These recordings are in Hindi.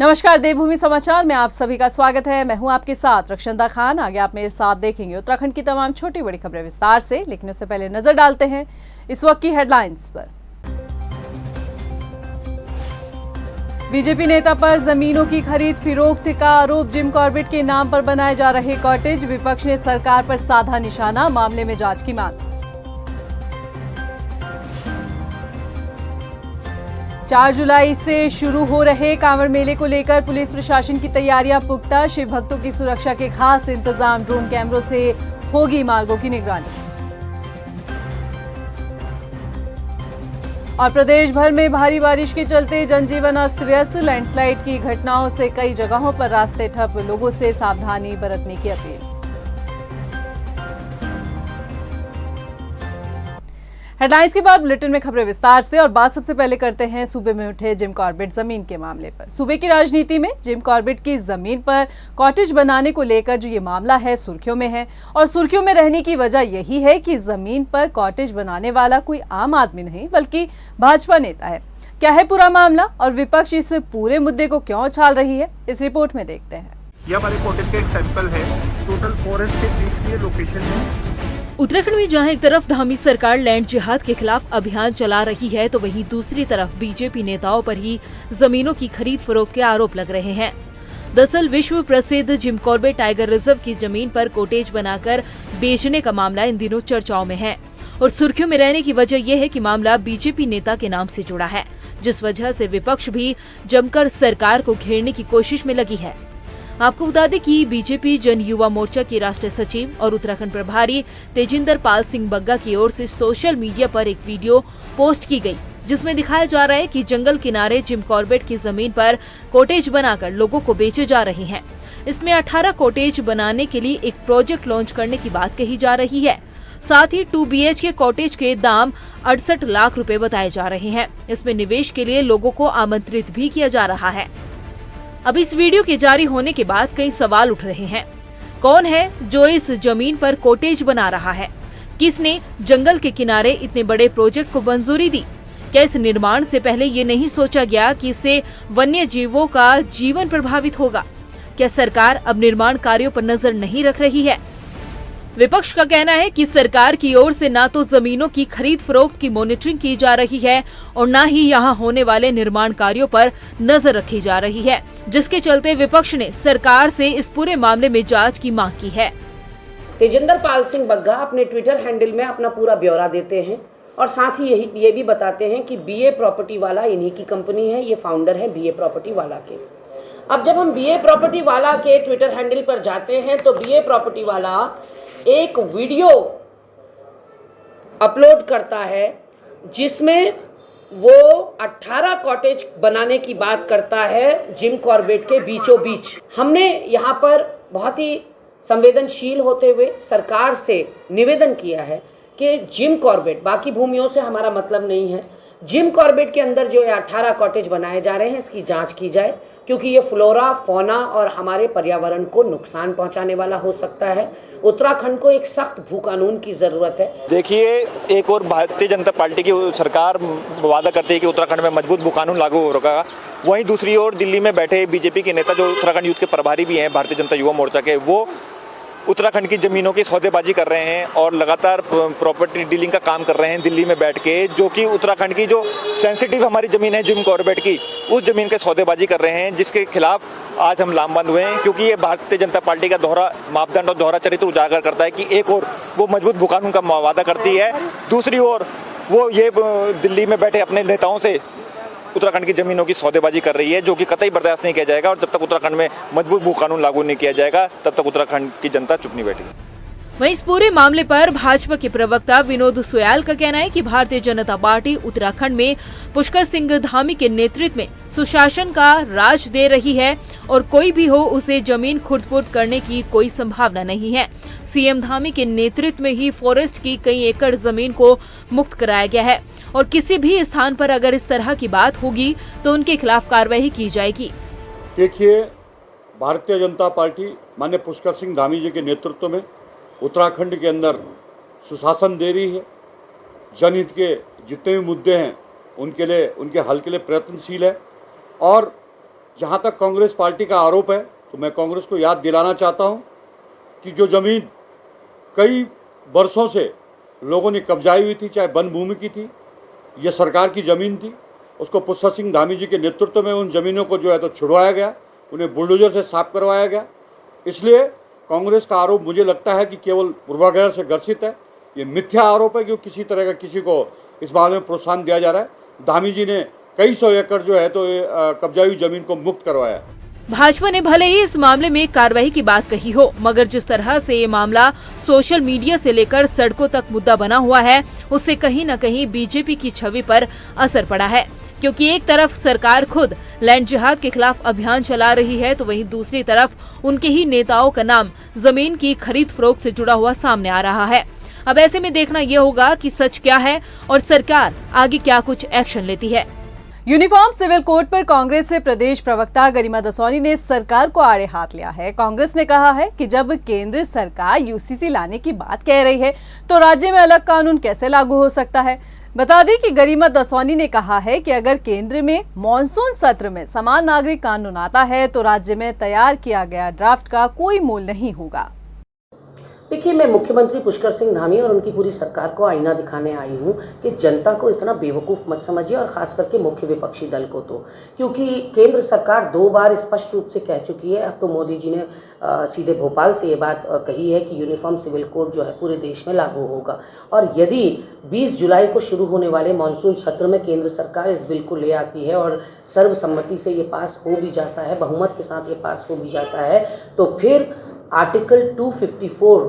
नमस्कार, देवभूमि समाचार में आप सभी का स्वागत है। मैं हूं आपके साथ रक्षंदा खान। आगे आप मेरे साथ देखेंगे उत्तराखंड की तमाम छोटी बड़ी खबरें विस्तार से, लेकिन उससे पहले नजर डालते हैं इस वक्त की हेडलाइंस पर। बीजेपी नेता पर जमीनों की खरीद फिरोख्त का आरोप। जिम कॉर्बेट के नाम पर बनाए जा रहे कॉटेज। विपक्ष ने सरकार पर साधा निशाना, मामले में जांच की मांग। 4 जुलाई से शुरू हो रहे कांवड़ मेले को लेकर पुलिस प्रशासन की तैयारियां पुख्ता। शिव भक्तों की सुरक्षा के खास इंतजाम। ड्रोन कैमरों से होगी मार्गों की निगरानी। और प्रदेश भर में भारी बारिश के चलते जनजीवन अस्त व्यस्त। लैंडस्लाइड की घटनाओं से कई जगहों पर रास्ते ठप। लोगों से सावधानी बरतने की अपील। हेडलाइंस के बाद बुलेटिन में खबरें विस्तार से। और बात सबसे पहले करते हैं सूबे में उठे जिम कॉर्बेट जमीन के मामले पर। सूबे की राजनीति में जिम कॉर्बेट की जमीन पर कॉटेज बनाने को लेकर जो ये मामला है सुर्खियों में है। और सुर्खियों में रहने की वजह यही है कि जमीन पर कॉटेज बनाने वाला कोई आम आदमी नहीं बल्कि भाजपा नेता है। क्या है पूरा मामला और विपक्ष इस पूरे मुद्दे को क्यों उछाल रही है, इस रिपोर्ट में देखते हैं। यह हमारे कॉटेज का एक सैंपल है। टोटल फॉरेस्ट के बीच में लोकेशन है। उत्तराखंड में जहां एक तरफ धामी सरकार लैंड जिहाद के खिलाफ अभियान चला रही है, तो वहीं दूसरी तरफ बीजेपी नेताओं पर ही जमीनों की खरीद फरोख्त के आरोप लग रहे हैं। दरअसल विश्व प्रसिद्ध जिम कॉर्बेट टाइगर रिजर्व की जमीन पर कॉटेज बनाकर बेचने का मामला इन दिनों चर्चाओं में है। और सुर्खियों में रहने की वजह यह है कि मामला बीजेपी नेता के नाम से जुड़ा है, जिस वजह से विपक्ष भी जमकर सरकार को घेरने की कोशिश में लगी है। आपको बता दें कि बीजेपी जन युवा मोर्चा के राष्ट्रीय सचिव और उत्तराखंड प्रभारी तेजिंदर पाल सिंह बग्गा की ओर से सोशल मीडिया पर एक वीडियो पोस्ट की गई, जिसमें दिखाया जा रहा है कि जंगल किनारे जिम कॉर्बेट की जमीन पर कॉटेज बनाकर लोगों को बेचे जा रहे हैं। इसमें 18 कॉटेज बनाने के लिए एक प्रोजेक्ट लॉन्च करने की बात कही जा रही है। साथ ही 2 BHK कॉटेज के दाम 68 लाख रुपए बताए जा रहे हैं। इसमें निवेश के लिए लोगों को आमंत्रित भी किया जा रहा है। अब इस वीडियो के जारी होने के बाद कई सवाल उठ रहे हैं। कौन है जो इस जमीन पर कॉटेज बना रहा है? किसने जंगल के किनारे इतने बड़े प्रोजेक्ट को मंजूरी दी? क्या इस निर्माण से पहले ये नहीं सोचा गया कि इससे वन्य जीवों का जीवन प्रभावित होगा? क्या सरकार अब निर्माण कार्यों पर नजर नहीं रख रही है? विपक्ष का कहना है कि सरकार की ओर से ना तो जमीनों की खरीद फरोख्त की मॉनिटरिंग की जा रही है और न ही यहां होने वाले निर्माण कार्यों पर नजर रखी जा रही है, जिसके चलते विपक्ष ने सरकार से इस पूरे मामले में जांच की मांग की है। तेजिंदर पाल सिंह बग्गा अपने ट्विटर हैंडल में अपना पूरा ब्यौरा देते हैं और साथ ही ये भी बताते हैं कि BA प्रॉपर्टी वाला इन्हीं की कंपनी है, ये फाउंडर है BA प्रॉपर्टी वाला के। अब जब हम BA प्रॉपर्टी वाला के ट्विटर हैंडल पर जाते हैं तो BA प्रॉपर्टी वाला एक वीडियो अपलोड करता है जिसमें वो 18 कॉटेज बनाने की बात करता है जिम कॉर्बेट के बीचों बीच। हमने यहाँ पर बहुत ही संवेदनशील होते हुए सरकार से निवेदन किया है कि जिम कॉर्बेट, बाकी भूमियों से हमारा मतलब नहीं है, जिम कॉर्बेट के अंदर जो 18 कॉटेज बनाए जा रहे हैं इसकी जांच की जाए, क्योंकि ये फ्लोरा, फौना और हमारे पर्यावरण को नुकसान पहुंचाने वाला हो सकता है। उत्तराखंड को एक सख्त भू कानून की जरूरत है। देखिए, एक और भारतीय जनता पार्टी की सरकार वादा करती है कि उत्तराखंड में मजबूत भू कानून लागू होगा, वहीं दूसरी ओर दिल्ली में बैठे बीजेपी के नेता जो उत्तराखंड यूथ के प्रभारी भी हैं भारतीय जनता युवा मोर्चा के, वो उत्तराखंड की जमीनों की सौदेबाजी कर रहे हैं और लगातार प्रॉपर्टी डीलिंग का काम कर रहे हैं दिल्ली में बैठ के, जो कि उत्तराखंड की जो सेंसिटिव हमारी जमीन है जिम कॉर्बेट की, उस जमीन के सौदेबाजी कर रहे हैं, जिसके खिलाफ आज हम लामबंद हुए हैं। क्योंकि ये भारतीय जनता पार्टी का दोहरा मापदंड और दोहरा चरित्र उजागर करता है कि एक और वो मजबूत भू कानून का वादा करती है, दूसरी ओर वो ये दिल्ली में बैठे अपने नेताओं से उत्तराखंड की जमीनों की सौदेबाजी कर रही है, जो कि कतई बर्दाश्त नहीं किया जाएगा। और जब तक उत्तराखंड में मजबूत भू कानून लागू नहीं किया जाएगा तब तक उत्तराखंड की जनता चुप नहीं बैठेगी। वहीं इस पूरे मामले पर भाजपा के प्रवक्ता विनोद सोयाल का कहना है कि भारतीय जनता पार्टी उत्तराखंड में पुष्कर सिंह धामी के नेतृत्व में सुशासन का राज दे रही है और कोई भी हो उसे जमीन खुर्द-बुर्द करने की कोई संभावना नहीं है। सीएम धामी के नेतृत्व में ही फॉरेस्ट की कई एकड़ जमीन को मुक्त कराया गया है और किसी भी स्थान पर अगर इस तरह की बात होगी तो उनके खिलाफ कार्रवाई की जाएगी। देखिए, भारतीय जनता पार्टी माननीय पुष्कर सिंह धामी जी के नेतृत्व में उत्तराखंड के अंदर सुशासन दे रही है। जनहित के जितने भी मुद्दे हैं उनके लिए, उनके हल के लिए प्रयत्नशील है और जहाँ तक कांग्रेस पार्टी का आरोप है, तो मैं कांग्रेस को याद दिलाना चाहता हूँ कि जो ज़मीन कई वर्षों से लोगों ने कब्जाई हुई थी, चाहे वन भूमि की थी, ये सरकार की ज़मीन थी, उसको पुष्कर सिंह धामी जी के नेतृत्व में उन ज़मीनों को जो है तो छुड़वाया गया, उन्हें बुलडोजर से साफ करवाया गया। इसलिए कांग्रेस का आरोप मुझे लगता है कि केवल पूर्वाग्रह से ग्रसित है। ये मिथ्या आरोप है कि किसी तरह का किसी को इस बारे में प्रोत्साहन दिया जा रहा है। धामी जी ने कई सौ एकड़ जो है तो कब्जाई हुई ज़मीन को मुक्त करवाया। भाजपा ने भले ही इस मामले में कार्रवाई की बात कही हो, मगर जिस तरह से ये मामला सोशल मीडिया से लेकर सड़कों तक मुद्दा बना हुआ है, उससे कहीं न कहीं बीजेपी की छवि पर असर पड़ा है। क्योंकि एक तरफ सरकार खुद लैंड जिहाद के खिलाफ अभियान चला रही है, तो वहीं दूसरी तरफ उनके ही नेताओं का नाम जमीन की खरीद फरोख्त से जुड़ा हुआ सामने आ रहा है। अब ऐसे में देखना ये होगा कि सच क्या है और सरकार आगे क्या कुछ एक्शन लेती है। यूनिफॉर्म सिविल कोड पर कांग्रेस से प्रदेश प्रवक्ता गरिमा दसौनी ने सरकार को आड़े हाथ लिया है। कांग्रेस ने कहा है कि जब केंद्र सरकार यूसीसी लाने की बात कह रही है, तो राज्य में अलग कानून कैसे लागू हो सकता है। बता दें कि गरिमा दसौनी ने कहा है कि अगर केंद्र में मॉनसून सत्र में समान नागरिक कानून आता है, तो राज्य में तैयार किया गया ड्राफ्ट का कोई मोल नहीं होगा। देखिए, मैं मुख्यमंत्री पुष्कर सिंह धामी और उनकी पूरी सरकार को आईना दिखाने आई हूँ कि जनता को इतना बेवकूफ़ मत समझिए, और ख़ास करके मुख्य विपक्षी दल को तो, क्योंकि केंद्र सरकार 2 बार स्पष्ट रूप से कह चुकी है। अब तो मोदी जी ने सीधे भोपाल से ये बात कही है कि यूनिफॉर्म सिविल कोड जो है पूरे देश में लागू होगा, और यदि 20 जुलाई को शुरू होने वाले मानसून सत्र में केंद्र सरकार इस बिल को ले आती है और सर्वसम्मति से ये पास हो भी जाता है, बहुमत के साथ ये पास हो भी जाता है, तो फिर आर्टिकल 254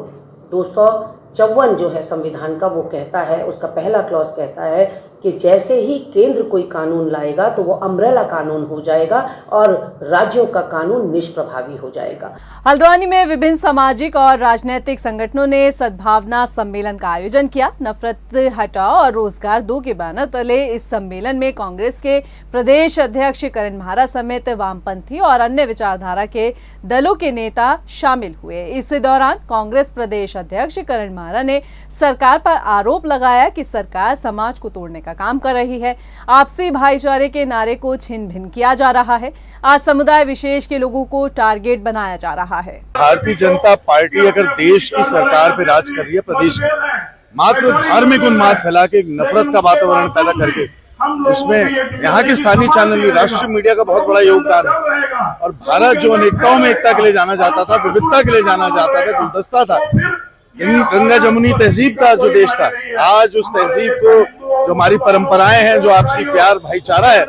254 जो है संविधान का, वो कहता है, उसका पहला क्लॉज कहता है कि जैसे ही केंद्र कोई कानून लाएगा तो वो अम्ब्रेला कानून हो जाएगा और राज्यों का कानून निष्प्रभावी हो जाएगा। हल्द्वानी में विभिन्न सामाजिक और राजनीतिक संगठनों ने सद्भावना सम्मेलन का आयोजन किया। नफरत हटाओ और रोजगार दो के बैनर तले इस सम्मेलन में कांग्रेस के प्रदेश अध्यक्ष करण महारा समेत वामपंथी और अन्य विचारधारा के दलों के नेता शामिल हुए। इस दौरान कांग्रेस प्रदेश अध्यक्ष करण महारा ने सरकार पर आरोप लगाया कि सरकार समाज को तोड़ने का काम कर रही है। आपसी भाईचारे के नारे को छिन भिन किया जा रहा है। आज समुदाय विशेष के लोगों को टारगेट बनाया जा रहा है। भारतीय जनता पार्टी अगर देश की सरकार पे राज कर रही है, प्रदेश में मात्र धार्मिक उन्माद फैला के नफरत का वातावरण पैदा करके, इसमें यहाँ के स्थानीय चैनल, राष्ट्रीय मीडिया का बहुत बड़ा योगदान है। और भारत जो अनेकताओं में एकता के लिए जाना जाता था, विविधता के लिए जाना जाता था, गुलदस्ता था, गंगा जमुनी तहजीब का जो देश था, आज उस तहजीब को, जो हमारी परंपराएं हैं, जो आपसी प्यार भाईचारा है,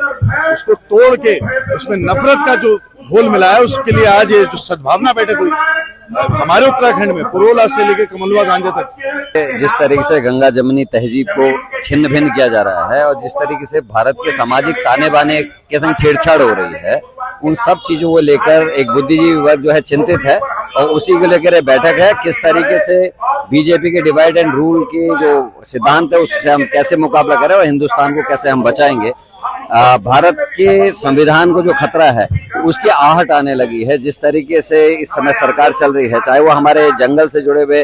उसको तोड़ के उसमें नफरत का जो घोल मिला है, उसके लिए आज ये जो सद्भावना बैठक हुई हमारे उत्तराखंड में पुरोला से लेकर कमलवा गांजा तक, जिस तरीके से गंगा जमुनी तहजीब को छिन्न भिन्न किया जा रहा है और जिस तरीके से भारत के सामाजिक ताने बाने के संग छेड़छाड़ हो रही है, उन सब चीजों को लेकर एक बुद्धिजीवी वर्ग जो है चिंतित है और उसी को लेकर बैठक है। किस तरीके से बीजेपी के डिवाइड एंड रूल के जो सिद्धांत है उससे हम कैसे मुकाबला करें और हिंदुस्तान को कैसे हम बचाएंगे। भारत के संविधान को जो खतरा है उसकी आहट आने लगी है। जिस तरीके से इस समय सरकार चल रही है, चाहे वो हमारे जंगल से जुड़े हुए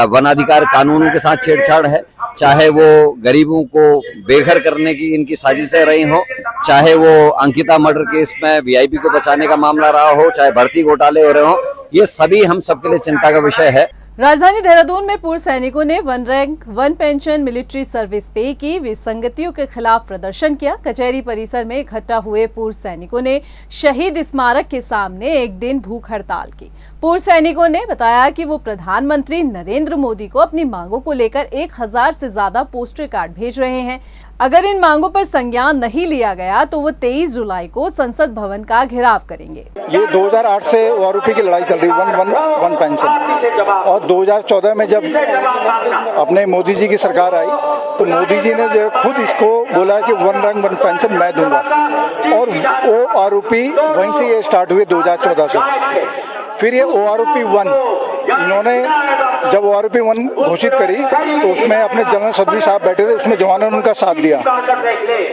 वनाधिकार कानूनों के साथ छेड़छाड़ है, चाहे वो गरीबों को बेघर करने की इनकी साजिशें रही हो, चाहे वो अंकिता मर्डर केस में वीआईपी को बचाने का मामला रहा हो, चाहे भर्ती घोटाले हो रहे हो, ये सभी हम सबके लिए चिंता का विषय है। राजधानी देहरादून में पूर्व सैनिकों ने 1 रैंक 1 पेंशन मिलिट्री सर्विस पे की विसंगतियों के खिलाफ प्रदर्शन किया। कचहरी परिसर में इकट्ठा हुए पूर्व सैनिकों ने शहीद स्मारक के सामने एक दिन भूख हड़ताल की। पूर्व सैनिकों ने बताया कि वो प्रधानमंत्री नरेंद्र मोदी को अपनी मांगों को लेकर 1000 से ज्यादा पोस्टर कार्ड भेज रहे हैं। अगर इन मांगों पर संज्ञान नहीं लिया गया तो वो 23 जुलाई को संसद भवन का घेराव करेंगे। ये 2008 से ओआरओपी की लड़ाई चल रही है, 1 पेंशन, और 2014 में जब अपने मोदी जी की सरकार आई तो मोदी जी ने जो खुद इसको बोला कि 1 रैंक 1 पेंशन मैं दूंगा, और ओआरओपी वहीं से ये स्टार्ट हुए 2014 से। फिर ये ओआरओपी 1 इन्होंने जब ओआरओपी 1 घोषित करी तो उसमें अपने जनरल सदवी साहब बैठे थे, उसमें जवानों ने उनका साथ दिया।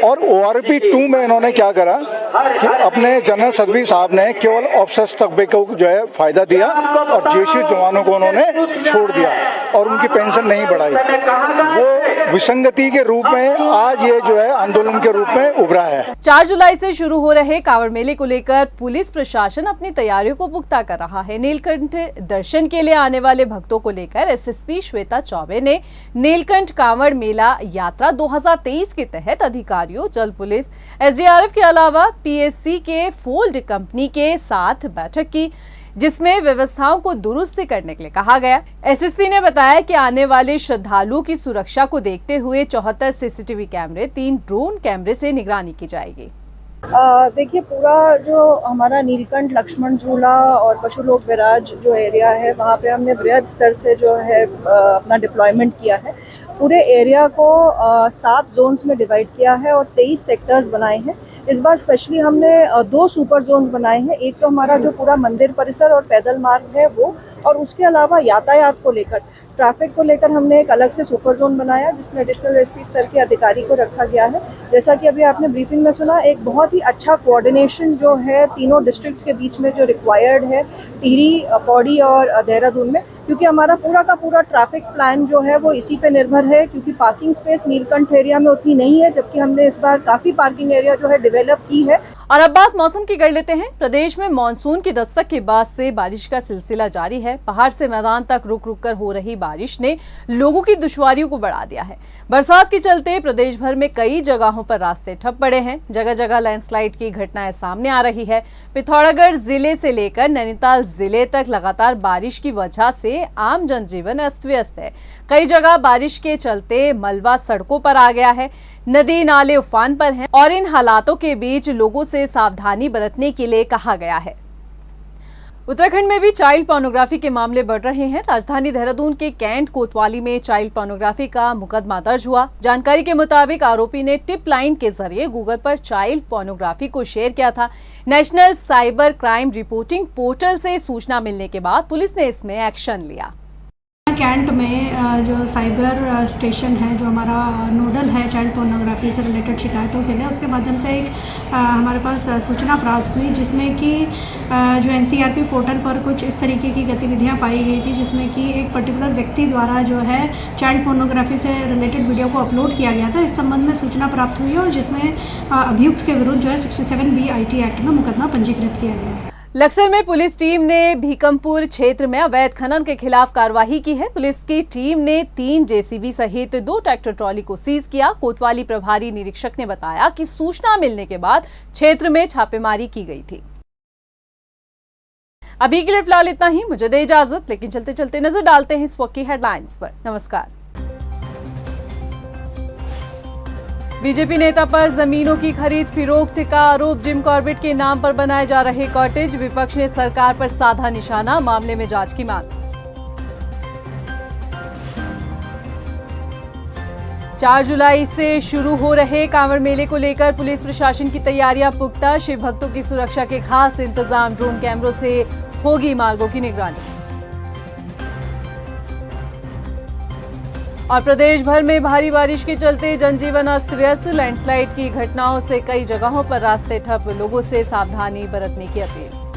और ओआरओपी 2 में इन्होंने क्या करा कि अपने जनरल सदवी साहब ने केवल ऑफिसर्स तबके को जो है फायदा दिया और जेशू जवानों को उन्होंने छोड़ दिया और उनकी पेंशन नहीं बढ़ाई। वो विसंगति के रूप में आज ये जो है आंदोलन के रूप में उभरा है। 4 जुलाई से शुरू हो रहे कांवड़ मेले को लेकर पुलिस प्रशासन अपनी तैयारियों को पुख्ता कर रहा है। नीलकंठ दर्शन के लिए आने वाले भक्तों को लेकर एसएसपी श्वेता चौबे ने नीलकंठ कांवड़ मेला यात्रा 2023 के तहत अधिकारियों, जल पुलिस, एसडीआरएफ के अलावा पीएससी के फोल्ड कंपनी के साथ बैठक की, जिसमें व्यवस्थाओं को दुरुस्त करने के लिए कहा गया। एसएसपी ने बताया कि आने वाले श्रद्धालुओं की सुरक्षा को देखते हुए 74 सीसीटीवी कैमरे, 3 ड्रोन कैमरे से निगरानी की जाएगी। देखिए, पूरा जो हमारा नीलकंठ, लक्ष्मण झूला और पशु लोक विराज जो एरिया है, वहाँ पे हमने बृहद स्तर से जो है अपना डिप्लॉयमेंट किया है। पूरे एरिया को 7 जोन्स में डिवाइड किया है और 23 सेक्टर्स बनाए हैं। इस बार स्पेशली हमने 2 सुपर जोन्स बनाए हैं। एक तो हमारा जो पूरा मंदिर परिसर और पैदल मार्ग है वो, और उसके अलावा यातायात को लेकर, ट्रैफिक को लेकर हमने एक अलग से सुपर जोन बनाया जिसमें एडिशनल एसपी स्तर के अधिकारी को रखा गया है। जैसा कि अभी आपने ब्रीफिंग में सुना, एक बहुत ही अच्छा कोऑर्डिनेशन जो है तीनों डिस्ट्रिक्ट्स के बीच में जो रिक्वायर्ड है टिहरी, पौड़ी और देहरादून में, क्योंकि हमारा पूरा का पूरा ट्रैफिक प्लान जो है वो इसी पे निर्भर है, क्योंकि पार्किंग स्पेस नीलकंठ एरिया में उतनी नहीं है, जबकि हमने इस बार काफ़ी पार्किंग एरिया जो है डेवलप की है। और अब बात मौसम की कर लेते हैं। प्रदेश में मानसून की दस्तक के बाद से बारिश का सिलसिला जारी है। पहाड़ से मैदान तक रुक रुक कर हो रही बारिश ने लोगों की दुश्वारियों को बढ़ा दिया है। बरसात के चलते प्रदेश भर में कई जगहों पर रास्ते ठप पड़े हैं। जगह जगह लैंडस्लाइड की घटनाएं सामने आ रही है। पिथौरागढ़ जिले से लेकर नैनीताल जिले तक लगातार बारिश की वजह से आम जनजीवन अस्त व्यस्त है। कई जगह बारिश के चलते मलबा सड़कों पर आ गया है, नदी नाले उफान पर हैं और इन हालातों के बीच लोगों से सावधानी बरतने के लिए कहा गया है। उत्तराखंड में भी चाइल्ड पोर्नोग्राफी के मामले बढ़ रहे हैं। राजधानी देहरादून के कैंट कोतवाली में चाइल्ड पोर्नोग्राफी का मुकदमा दर्ज हुआ। जानकारी के मुताबिक आरोपी ने टिप लाइन के जरिए गूगल पर चाइल्ड पोर्नोग्राफी को शेयर किया था। National cyber crime reporting portal से सूचना मिलने के बाद पुलिस ने इसमें एक्शन लिया। कैंट में जो साइबर स्टेशन है, जो हमारा नोडल है चाइल्ड पोर्नोग्राफी से रिलेटेड शिकायतों के लिए, उसके माध्यम से एक हमारे पास सूचना प्राप्त हुई जिसमें कि जो एनसीआरपी पोर्टल पर कुछ इस तरीके की गतिविधियां पाई गई थी, जिसमें कि एक पर्टिकुलर व्यक्ति द्वारा जो है चाइल्ड पोर्नोग्राफी से रिलेटेड वीडियो को अपलोड किया गया था। इस संबंध में सूचना प्राप्त हुई और जिसमें अभियुक्त के विरुद्ध जो है 67B IT एक्ट में मुकदमा पंजीकृत किया गया है। लक्सर में पुलिस टीम ने भीकमपुर क्षेत्र में अवैध खनन के खिलाफ कार्रवाई की है। पुलिस की टीम ने 3 जेसीबी सहित 2 ट्रैक्टर ट्रॉली को सीज किया। कोतवाली प्रभारी निरीक्षक ने बताया कि सूचना मिलने के बाद क्षेत्र में छापेमारी की गई थी। अभी के लिए फिलहाल इतना ही, मुझे दे इजाजत, लेकिन चलते चलते नजर डालते हैं इस वक्त की हेडलाइंस पर। नमस्कार। बीजेपी नेता पर जमीनों की खरीद फिरोख्त का आरोप। जिम कॉर्बेट के नाम पर बनाए जा रहे कॉटेज। विपक्ष ने सरकार पर साधा निशाना, मामले में जांच की मांग। 4 जुलाई से शुरू हो रहे कांवड़ मेले को लेकर पुलिस प्रशासन की तैयारियां पुख्ता। शिव भक्तों की सुरक्षा के खास इंतजाम। ड्रोन कैमरों से होगी मार्गों की निगरानी। और प्रदेश भर में भारी बारिश के चलते जनजीवन अस्त व्यस्त। लैंडस्लाइड की घटनाओं से कई जगहों पर रास्ते ठप। लोगों से सावधानी बरतने की अपील।